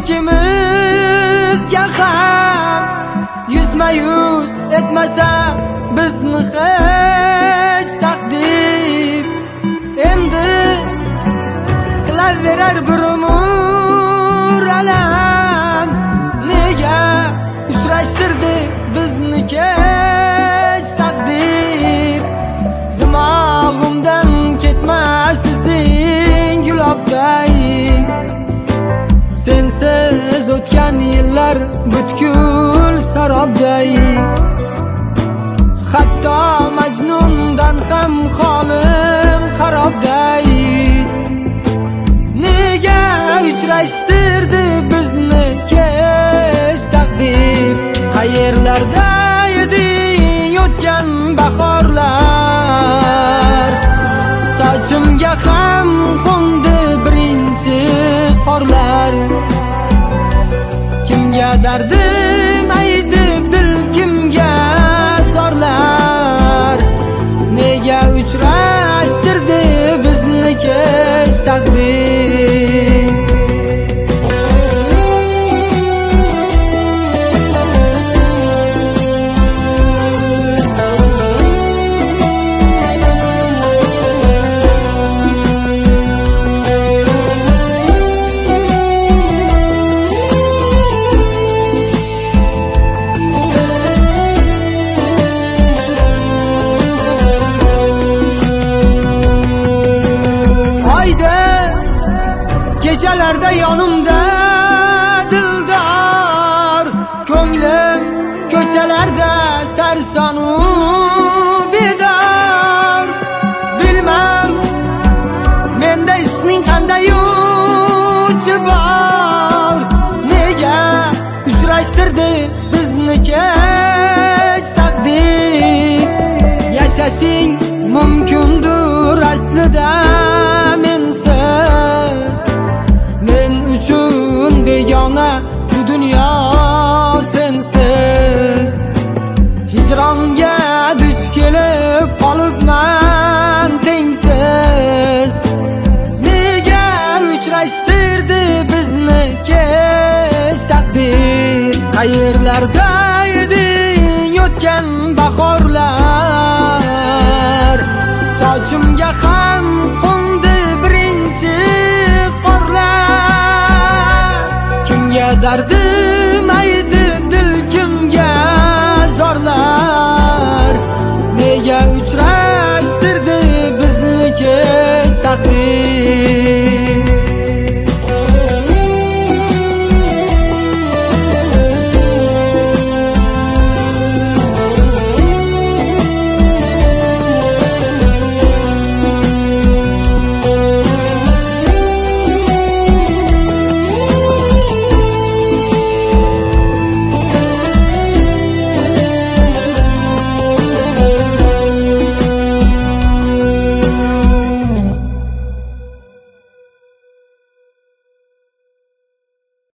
İkimizga ham yuzma-yuz etmasa bizni hech taqdir, endi qilaverar bir umr alam. Nega uchrashtirdi bizni kech taqdir? Dimog'imdan ketmas izing gulobday, sensiz o'tgan yillar butkul sarobday. Hatto Majnundan ham holim xarobday. Nega uchrashtirdi bizni kech taqdir? Qayerlarda eding o'tgan bahorlar? Sochimga ham qo'ndi birinchi qorlar. Kimga dardim aytib dil kimga zorlar? Nega uchrashtirdi bizni kech taqdir? Gecelarda yonimda dildor, ko'nglim ko'chalarda sarsonu bedor. Bilmam menda ishning qanday uchi bor? Nega uchrashtirdi bizni kech taqdir? Yashashing mumkindir aslida mensiz, men uchun begona bu dunyo sensiz. Hijronga duch kelib qolibman tengsiz. Nega uchrashtirdi bizni kech taqdir? Qayerlarda eding o'tgan bahorlar? Sochimga ham qo'ndi birinchi qorlar. Kimga dardim aytib dil kimga zorlar? Nega uchrashtirdi bizni kech taqdir?